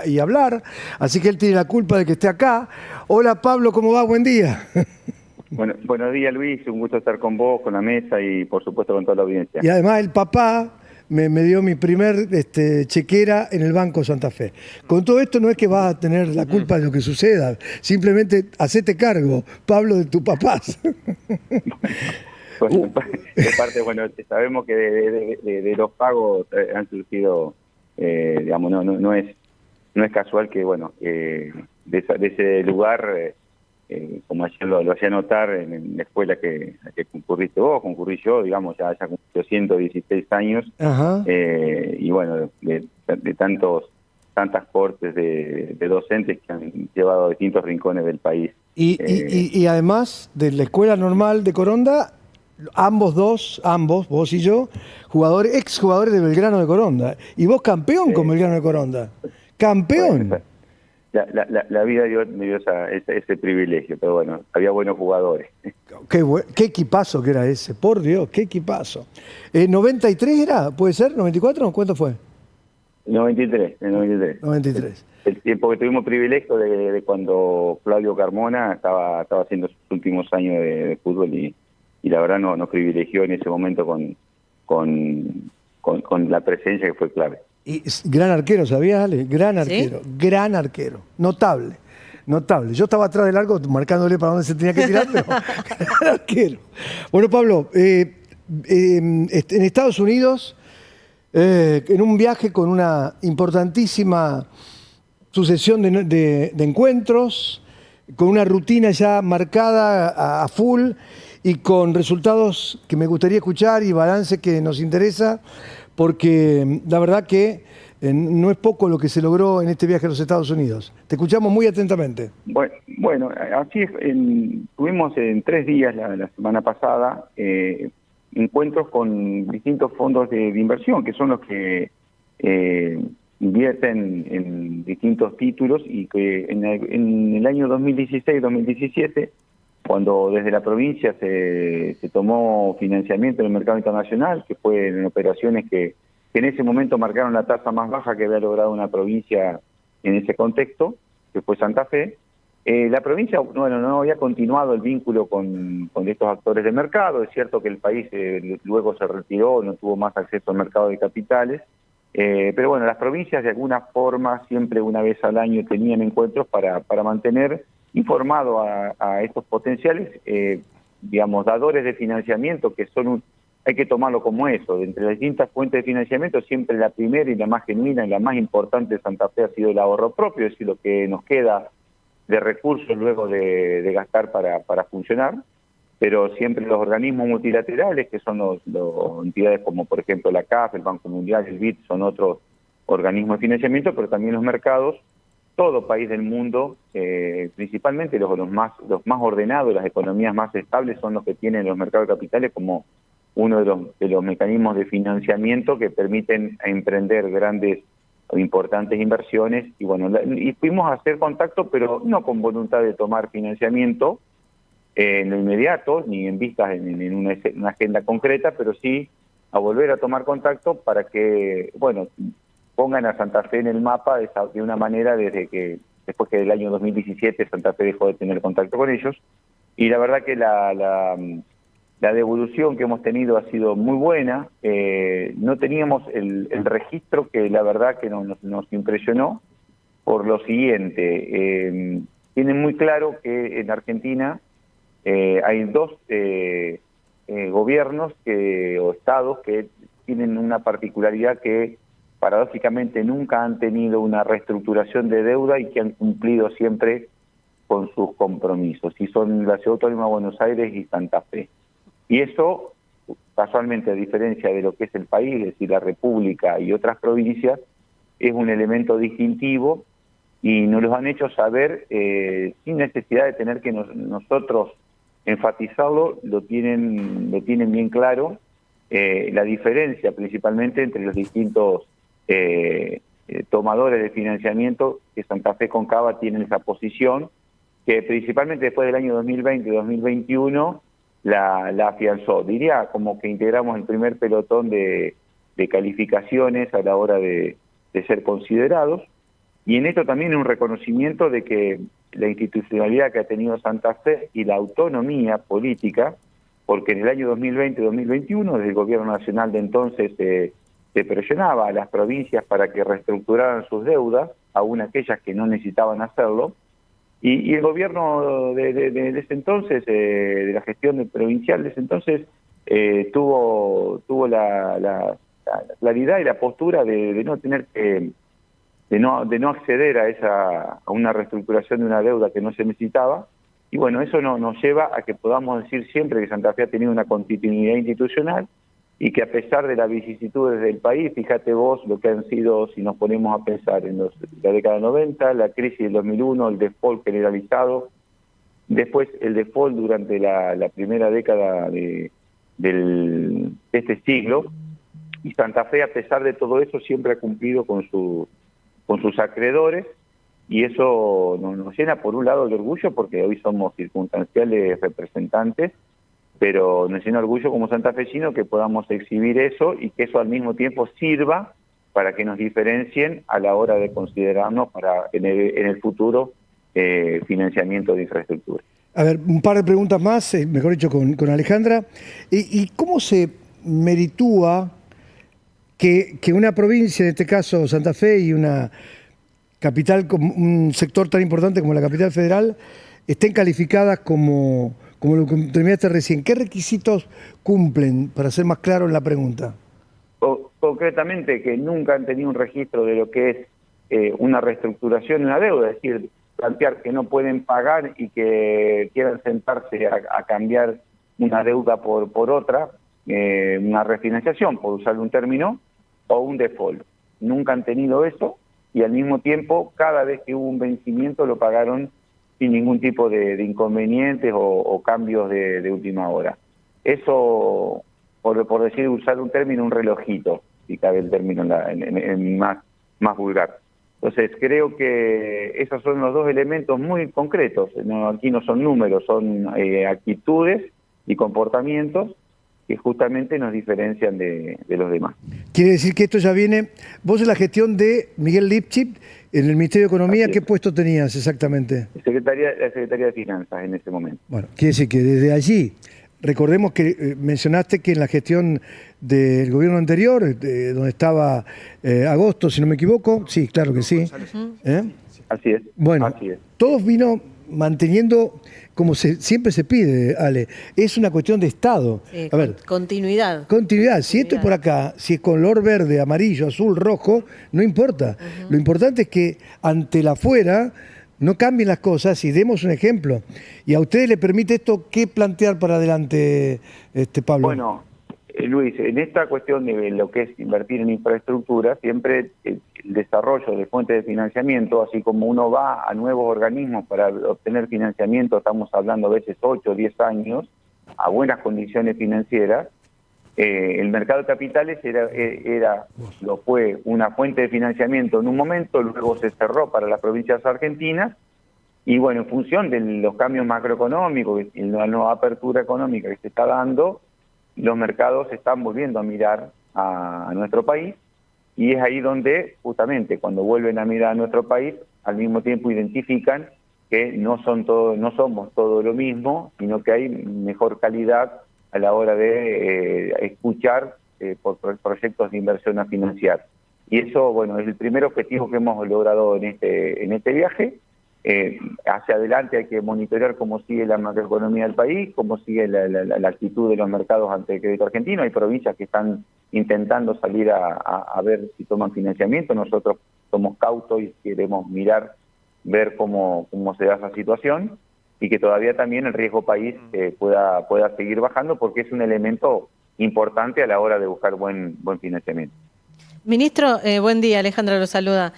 y hablar, así que él tiene la culpa de que esté acá. Hola Pablo, ¿cómo va? Buen día. Bueno, buenos días Luis, un gusto estar con vos, con la mesa y por supuesto con toda la audiencia. Y además el papá me dio mi primer chequera en el Banco Santa Fe. Con todo esto no es que vas a tener la culpa de lo que suceda, simplemente hacete cargo, Pablo, de tus papás. Bueno, de parte, bueno, sabemos que de los pagos han surgido, digamos, no es casual que, bueno, de ese lugar, como ayer lo hacía notar en la escuela que concurriste vos, concurrí yo, digamos, ya cumplió 116 años, Ajá. y bueno, de tantas cortes de docentes que han llevado a distintos rincones del país. Y además de la escuela normal de Coronda, ambos, vos y yo, exjugadores de Belgrano de Coronda. Y vos campeón con eh, Belgrano de Coronda. bueno, Campeón. la vida me dio ese privilegio, pero bueno, había buenos jugadores. Qué equipazo que era ese, por Dios, qué equipazo. ¿93 era? ¿Puede ser? ¿94? ¿Cuánto fue? El 93. 93. El tiempo que tuvimos privilegio de cuando Flavio Carmona estaba haciendo sus últimos años de fútbol y la verdad nos privilegió en ese momento con la presencia que fue clave. Y gran arquero, ¿sabías, Ale? ¿Sí? Gran arquero, notable, notable. Yo estaba atrás del arco marcándole para dónde se tenía que tirar, pero gran arquero. Bueno, Pablo, en Estados Unidos, en un viaje con una importantísima sucesión de encuentros, con una rutina ya marcada a full y con resultados que me gustaría escuchar y balance que nos interesa, porque la verdad que no es poco lo que se logró en este viaje a los Estados Unidos. Te escuchamos muy atentamente. Bueno, así es, tuvimos en 3 días la semana pasada encuentros con distintos fondos de inversión, que son los que invierten en distintos títulos y que en el año 2016-2017, cuando desde la provincia se tomó financiamiento en el mercado internacional, que fue en operaciones que en ese momento marcaron la tasa más baja que había logrado una provincia en ese contexto, que fue Santa Fe. La provincia, bueno, no había continuado el vínculo con estos actores de mercado. Es cierto que el país luego se retiró, no tuvo más acceso al mercado de capitales, pero bueno, las provincias de alguna forma siempre una vez al año tenían encuentros para mantener informado a estos potenciales, digamos, dadores de financiamiento, que son hay que tomarlo como eso. De entre las distintas fuentes de financiamiento, siempre la primera y la más genuina y la más importante de Santa Fe ha sido el ahorro propio, es decir, lo que nos queda de recursos luego de gastar para funcionar, pero siempre los organismos multilaterales, que son los entidades como por ejemplo la CAF, el Banco Mundial, el BID, son otros organismos de financiamiento, pero también los mercados. Todo país del mundo, principalmente los más ordenados, las economías más estables, son los que tienen los mercados de capitales como uno de los mecanismos de financiamiento que permiten emprender grandes o importantes inversiones. Y bueno, y fuimos a hacer contacto, pero no con voluntad de tomar financiamiento en lo inmediato, ni en vistas en una agenda concreta, pero sí a volver a tomar contacto para que, bueno, pongan a Santa Fe en el mapa de una manera después que del año 2017 Santa Fe dejó de tener contacto con ellos. Y la verdad que la devolución que hemos tenido ha sido muy buena. No teníamos el registro que la verdad que nos impresionó por lo siguiente. Tienen muy claro que en Argentina hay dos gobiernos o estados que tienen una particularidad que paradójicamente nunca han tenido una reestructuración de deuda y que han cumplido siempre con sus compromisos, y son la Ciudad Autónoma de Buenos Aires y Santa Fe. Y eso, casualmente, a diferencia de lo que es el país, es decir, la República y otras provincias, es un elemento distintivo y nos lo han hecho saber sin necesidad de tener que nosotros enfatizarlo, lo tienen bien claro, la diferencia principalmente entre los distintos tomadores de financiamiento, que Santa Fe con Cava tienen esa posición, que principalmente después del año 2020 y 2021 la afianzó. Diría como que integramos el primer pelotón de calificaciones a la hora de ser considerados. Y en esto también un reconocimiento de que la institucionalidad que ha tenido Santa Fe y la autonomía política, porque en el año 2020-2021, desde el gobierno nacional de entonces se presionaba a las provincias para que reestructuraran sus deudas, aún aquellas que no necesitaban hacerlo, y el gobierno de ese entonces, de la gestión provincial de ese entonces, tuvo la claridad y la postura de no tener que de no acceder a una reestructuración de una deuda que no se necesitaba. Y bueno, eso nos lleva a que podamos decir siempre que Santa Fe ha tenido una continuidad institucional y que a pesar de las vicisitudes del país, fíjate vos lo que han sido, si nos ponemos a pensar en la década 90, la crisis del 2001, el default generalizado, después el default durante la primera década de este siglo, y Santa Fe, a pesar de todo eso, siempre ha cumplido con sus acreedores, y eso nos llena por un lado de orgullo, porque hoy somos circunstanciales representantes, pero nos llena orgullo como santafesino que podamos exhibir eso y que eso al mismo tiempo sirva para que nos diferencien a la hora de considerarnos para en el futuro financiamiento de infraestructura. A ver, un par de preguntas más, mejor dicho, con Alejandra. ¿Y cómo se meritúa que una provincia, en este caso Santa Fe, y una capital, un sector tan importante como la capital federal, estén calificadas como lo que terminaste recién? ¿Qué requisitos cumplen, para ser más claro en la pregunta? Concretamente, que nunca han tenido un registro de lo que es una reestructuración de una deuda, es decir, plantear que no pueden pagar y que quieran sentarse a cambiar una deuda por otra, una refinanciación, por usar un término, o un default. Nunca han tenido eso, y al mismo tiempo, cada vez que hubo un vencimiento lo pagaron sin ningún tipo de inconvenientes o cambios de última hora. Eso, por decir, usar un término, un relojito, si cabe el término en más vulgar. Entonces, creo que esos son los dos elementos muy concretos. Aquí no son números, son actitudes y comportamientos que justamente nos diferencian de los demás. Quiere decir que esto ya viene... Vos en la gestión de Miguel Lipchitz, en el Ministerio de Economía, ¿qué puesto tenías exactamente? La Secretaría de Finanzas en ese momento. Bueno, quiere decir que desde allí, recordemos que mencionaste que en la gestión del gobierno anterior, donde estaba Agosto, si no me equivoco, sí, claro que sí. Así es. Bueno, así es. Todos vino manteniendo, como siempre se pide, Ale, es una cuestión de Estado. Sí, a ver, continuidad. Continuidad. Si esto es por acá, si es color verde, amarillo, azul, rojo, no importa. Lo importante es que ante la afuera no cambien las cosas y demos un ejemplo. ¿Y a ustedes le permite esto qué plantear para adelante, Pablo? Bueno, Luis, en esta cuestión de lo que es invertir en infraestructura, siempre el desarrollo de fuentes de financiamiento, así como uno va a nuevos organismos para obtener financiamiento, estamos hablando a veces 8 o 10 años, a buenas condiciones financieras, el mercado de capitales fue una fuente de financiamiento en un momento, luego se cerró para las provincias argentinas, y bueno, en función de los cambios macroeconómicos y la nueva apertura económica que se está dando, los mercados están volviendo a mirar a nuestro país, y es ahí donde justamente cuando vuelven a mirar a nuestro país, al mismo tiempo identifican que no somos todo lo mismo, sino que hay mejor calidad a la hora de escuchar por proyectos de inversión a financiar. Y eso, bueno, es el primer objetivo que hemos logrado en este viaje. Hacia adelante hay que monitorear cómo sigue la macroeconomía del país, cómo sigue la actitud de los mercados ante el crédito argentino. Hay provincias que están intentando salir a ver si toman financiamiento. Nosotros somos cautos y queremos ver cómo se da esa situación, y que todavía también el riesgo país pueda seguir bajando, porque es un elemento importante a la hora de buscar buen financiamiento. Ministro, buen día, Alejandra lo saluda.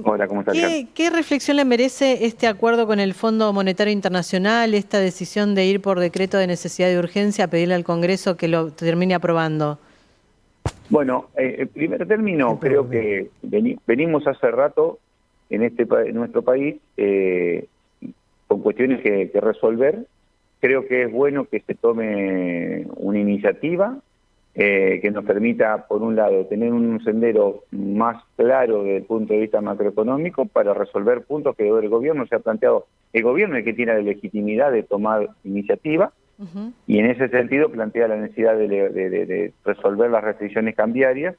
Hola, ¿cómo estás? ¿Qué reflexión le merece este acuerdo con el Fondo Monetario Internacional, esta decisión de ir por decreto de necesidad de urgencia a pedirle al Congreso que lo termine aprobando? Bueno, en primer término, creo que venimos hace rato en nuestro país con cuestiones que resolver. Creo que es bueno que se tome una iniciativa que nos permita, por un lado, tener un sendero más claro desde el punto de vista macroeconómico para resolver puntos que el gobierno se ha planteado. El gobierno es el que tiene la legitimidad de tomar iniciativa, y en ese sentido plantea la necesidad de resolver las restricciones cambiarias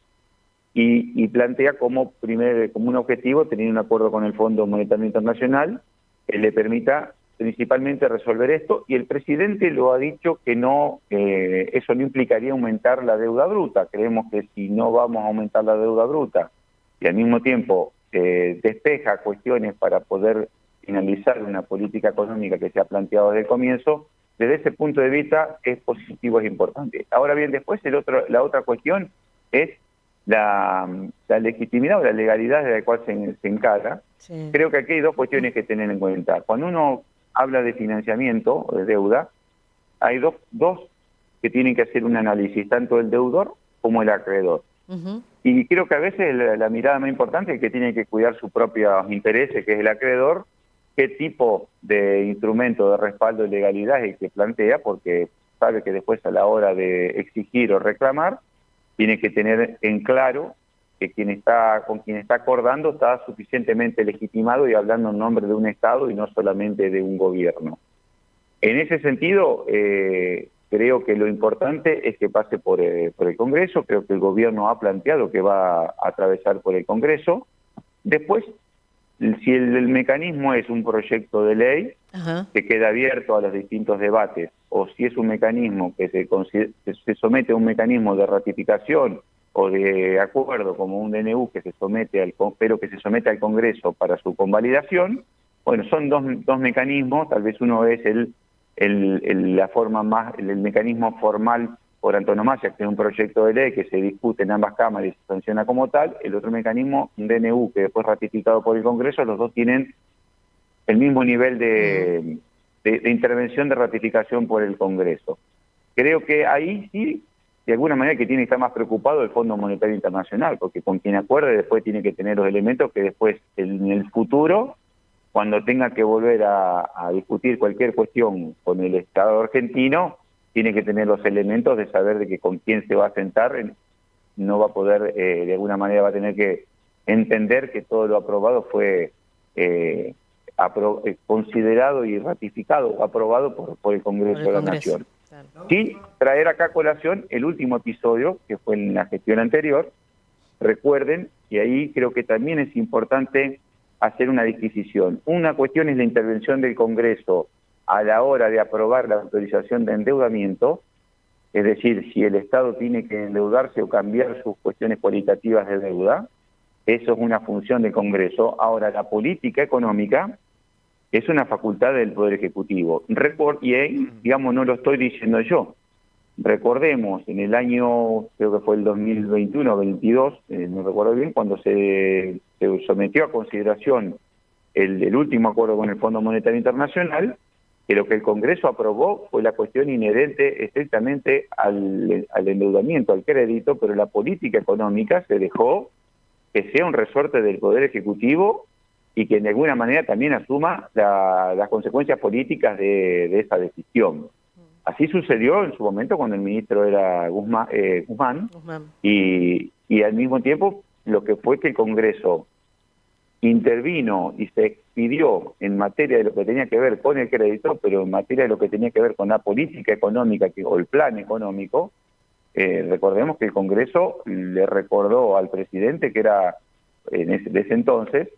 y plantea como un objetivo tener un acuerdo con el Fondo Monetario Internacional que le permita principalmente resolver esto, y el presidente lo ha dicho que no, eso no implicaría aumentar la deuda bruta. Creemos que si no vamos a aumentar la deuda bruta y al mismo tiempo despeja cuestiones para poder finalizar una política económica que se ha planteado desde el comienzo, desde ese punto de vista es positivo, es importante. Ahora bien, después la otra cuestión es la legitimidad o la legalidad de la cual se encara. Sí. Creo que aquí hay dos cuestiones que tener en cuenta. Cuando uno habla de financiamiento o de deuda, hay dos que tienen que hacer un análisis, tanto el deudor como el acreedor. Y creo que a veces la mirada más importante es que tiene que cuidar sus propios intereses, que es el acreedor, qué tipo de instrumento de respaldo y legalidad es el que plantea, porque sabe que después a la hora de exigir o reclamar, tiene que tener en claro que con quien está acordando está suficientemente legitimado y hablando en nombre de un Estado y no solamente de un gobierno. En ese sentido, creo que lo importante es que pase por el Congreso. Creo que el gobierno ha planteado que va a atravesar por el Congreso. Después, si el mecanismo es un proyecto de ley que queda abierto a los distintos debates, o si es un mecanismo que se somete a un mecanismo de ratificación o de acuerdo como un DNU que se somete al Congreso para su convalidación, bueno, son dos mecanismos. Tal vez uno es el mecanismo formal por antonomasia, que es un proyecto de ley que se discute en ambas cámaras y se sanciona como tal. El otro mecanismo, un DNU, que después ratificado por el Congreso. Los dos tienen el mismo nivel de intervención de ratificación por el Congreso. Creo que ahí sí, de alguna manera, que tiene que estar más preocupado el Fondo Monetario Internacional, porque con quien acuerde después tiene que tener los elementos que después, en el futuro, cuando tenga que volver a discutir cualquier cuestión con el Estado argentino, tiene que tener los elementos de saber de que con quién se va a sentar, no va a poder, de alguna manera va a tener que entender que todo lo aprobado fue considerado y ratificado o aprobado por el Congreso de la Nación. Claro. Sin traer acá a colación el último episodio, que fue en la gestión anterior. Recuerden, y ahí creo que también es importante hacer una disquisición. Una cuestión es la intervención del Congreso a la hora de aprobar la autorización de endeudamiento, es decir, si el Estado tiene que endeudarse o cambiar sus cuestiones cualitativas de deuda. Eso es una función del Congreso. Ahora, la política económica es una facultad del Poder Ejecutivo. Y ahí, digamos, no lo estoy diciendo yo. Recordemos, en el año, creo que fue el 2021 o 22, no recuerdo bien, cuando se sometió a consideración el último acuerdo con el Fondo Monetario Internacional, que lo que el Congreso aprobó fue la cuestión inherente estrictamente al endeudamiento, al crédito, pero la política económica se dejó que sea un resorte del Poder Ejecutivo y que de alguna manera también asuma las consecuencias políticas de esa decisión. Así sucedió en su momento cuando el ministro era Guzmán. Y al mismo tiempo lo que fue que el Congreso intervino y se expidió en materia de lo que tenía que ver con el crédito, pero en materia de lo que tenía que ver con la política económica o el plan económico. Recordemos que el Congreso le recordó al presidente que era, de ese entonces,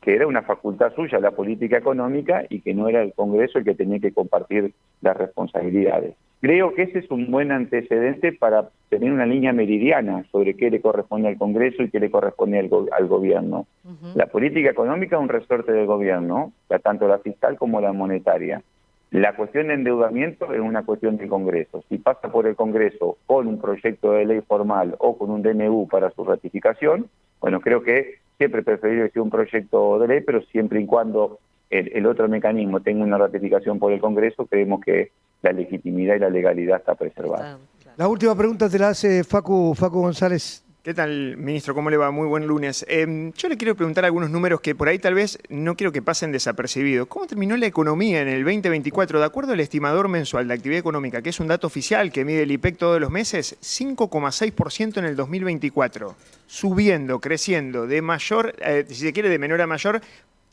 que era una facultad suya la política económica y que no era el Congreso el que tenía que compartir las responsabilidades. Creo que ese es un buen antecedente para tener una línea meridiana sobre qué le corresponde al Congreso y qué le corresponde al gobierno. La política económica es un resorte del gobierno, tanto la fiscal como la monetaria. La cuestión de endeudamiento es una cuestión del Congreso. Si pasa por el Congreso con un proyecto de ley formal o con un DNU para su ratificación, bueno, creo que siempre preferible que sea un proyecto de ley, pero siempre y cuando el otro mecanismo tenga una ratificación por el Congreso, creemos que la legitimidad y la legalidad está preservada. La última pregunta te la hace Facu González ¿Qué tal, ministro? ¿Cómo le va? Muy buen lunes. Yo le quiero preguntar algunos números que por ahí tal vez no quiero que pasen desapercibidos. ¿Cómo terminó la economía en el 2024? De acuerdo al estimador mensual de actividad económica, que es un dato oficial que mide el IPEC todos los meses, 5,6% en el 2024, subiendo, creciendo, de mayor, si se quiere, de menor a mayor,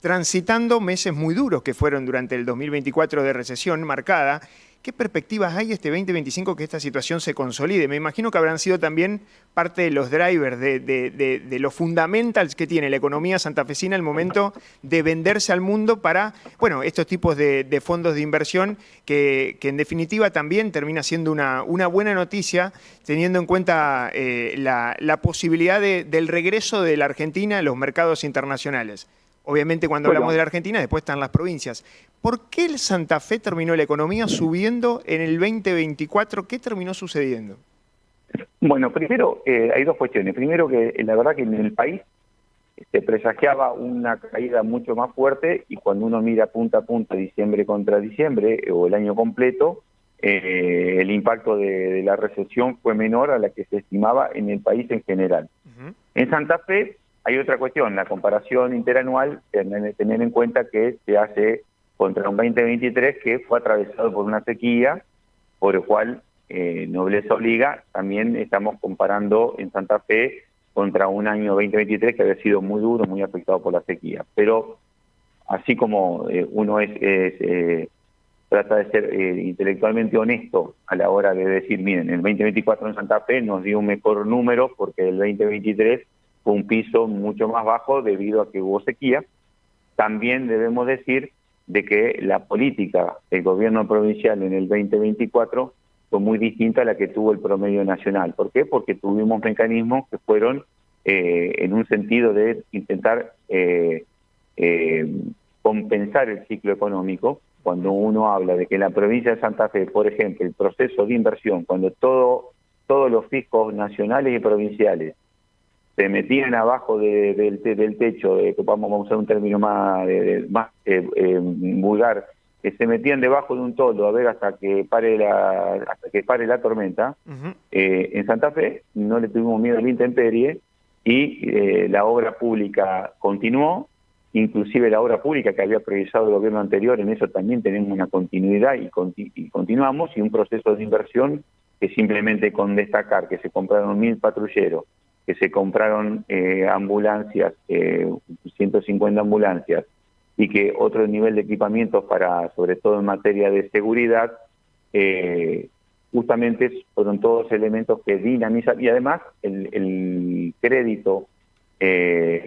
transitando meses muy duros que fueron durante el 2024 de recesión marcada. ¿Qué perspectivas hay este 2025 que esta situación se consolide? Me imagino que habrán sido también parte de los drivers, de los fundamentals que tiene la economía santafesina al momento de venderse al mundo para, bueno, estos tipos de fondos de inversión que en definitiva también termina siendo una buena noticia teniendo en cuenta la posibilidad del regreso de la Argentina a los mercados internacionales. Obviamente cuando hablamos de la Argentina, después están las provincias. ¿Por qué el Santa Fe terminó la economía subiendo en el 2024? ¿Qué terminó sucediendo? Bueno, primero hay dos cuestiones. Primero que la verdad que en el país se presagiaba una caída mucho más fuerte y cuando uno mira punta a punta, diciembre contra diciembre o el año completo, el impacto de la recesión fue menor a la que se estimaba en el país en general. En Santa Fe hay otra cuestión, la comparación interanual, tener en cuenta que se hace contra un 2023 que fue atravesado por una sequía, por lo cual nobleza obliga, también estamos comparando en Santa Fe contra un año 2023 que había sido muy duro, muy afectado por la sequía. Pero así como uno trata de ser intelectualmente honesto a la hora de decir, miren, el 2024 en Santa Fe nos dio un mejor número porque el 2023 fue un piso mucho más bajo debido a que hubo sequía. También debemos decir de que la política del gobierno provincial en el 2024 fue muy distinta a la que tuvo el promedio nacional. ¿Por qué? Porque tuvimos mecanismos que fueron en un sentido de intentar compensar el ciclo económico. Cuando uno habla de que en la provincia de Santa Fe, por ejemplo, el proceso de inversión, cuando todos los fiscos nacionales y provinciales se metían abajo del techo, vamos a usar un término más vulgar, que se metían debajo de un toldo a ver hasta que pare la tormenta. En Santa Fe no le tuvimos miedo a la intemperie y la obra pública continuó, inclusive la obra pública que había priorizado el gobierno anterior, en eso también tenemos una continuidad y continuamos, y un proceso de inversión que simplemente con destacar que se compraron 1.000 patrulleros, que se compraron ambulancias, 150 ambulancias, y que otro nivel de equipamientos para, sobre todo en materia de seguridad, justamente fueron todos elementos que dinamizan, y además el crédito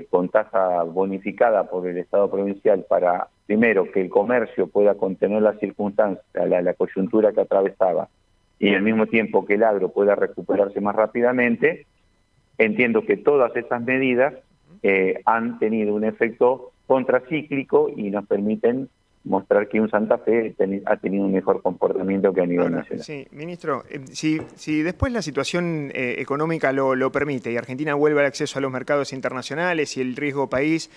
con tasa bonificada por el Estado provincial para, primero, que el comercio pueda contener las circunstancias, la coyuntura que atravesaba, y al mismo tiempo que el agro pueda recuperarse más rápidamente. Entiendo que todas esas medidas han tenido un efecto contracíclico y nos permiten mostrar que un Santa Fe ha tenido un mejor comportamiento que a nivel nacional. Sí, ministro, si después la situación económica lo permite y Argentina vuelve al acceso a los mercados internacionales y el riesgo país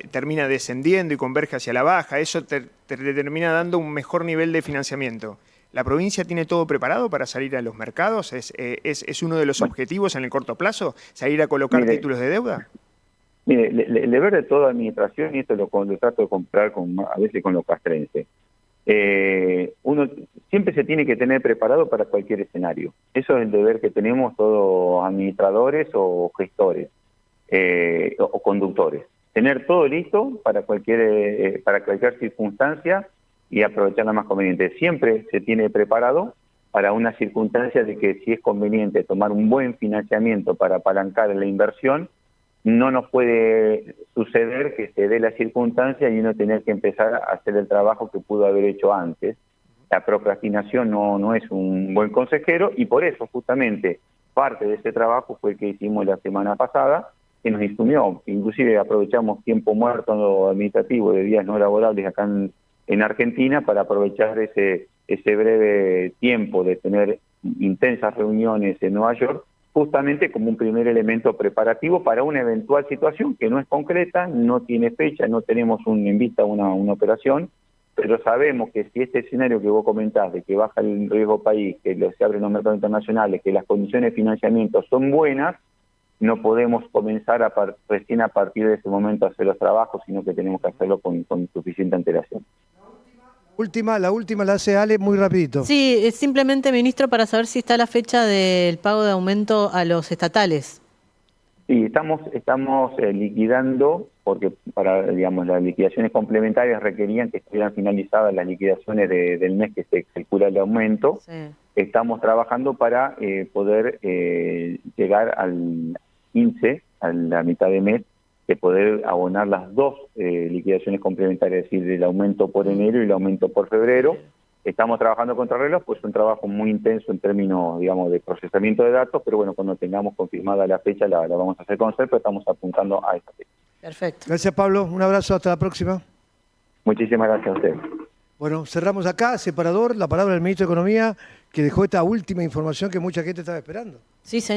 termina descendiendo y converge hacia la baja, eso te termina dando un mejor nivel de financiamiento. ¿La provincia tiene todo preparado para salir a los mercados? ¿Es uno de los objetivos en el corto plazo, salir a colocar títulos de deuda? Mire, el deber de toda administración, y esto lo trato de comprar a veces con los castrenses, uno siempre se tiene que tener preparado para cualquier escenario. Eso es el deber que tenemos todos administradores o gestores o conductores. Tener todo listo para cualquier circunstancia y aprovechar la más conveniente. Siempre se tiene preparado para una circunstancia de que si es conveniente tomar un buen financiamiento para apalancar la inversión, no nos puede suceder que se dé la circunstancia y uno tener que empezar a hacer el trabajo que pudo haber hecho antes. La procrastinación no es un buen consejero y por eso justamente parte de ese trabajo fue el que hicimos la semana pasada, que nos insumió. Inclusive aprovechamos tiempo muerto administrativo de días no laborables acá en Argentina para aprovechar ese breve tiempo de tener intensas reuniones en Nueva York, justamente como un primer elemento preparativo para una eventual situación que no es concreta, no tiene fecha, no tenemos en vista una operación, pero sabemos que si este escenario que vos comentás, de que baja el riesgo país, que se abren los mercados internacionales, que las condiciones de financiamiento son buenas, no podemos comenzar recién a partir de ese momento a hacer los trabajos, sino que tenemos que hacerlo con suficiente antelación. La última la hace Ale muy rapidito. Sí, simplemente, ministro, para saber si está la fecha del pago de aumento a los estatales. Sí, estamos liquidando, porque digamos, las liquidaciones complementarias requerían que estuvieran finalizadas las liquidaciones del mes que se calcula el aumento. Sí. Estamos trabajando para poder llegar al 15, a la mitad de mes, de poder abonar las dos liquidaciones complementarias, es decir, el aumento por enero y el aumento por febrero. Estamos trabajando contra reloj, pues es un trabajo muy intenso en términos, digamos, de procesamiento de datos, pero bueno, cuando tengamos confirmada la fecha la vamos a hacer conocer, pero estamos apuntando a esa fecha. Perfecto. Gracias, Pablo. Un abrazo, hasta la próxima. Muchísimas gracias a ustedes. Bueno, cerramos acá, separador, la palabra del ministro de Economía, que dejó esta última información que mucha gente estaba esperando. Sí, señor.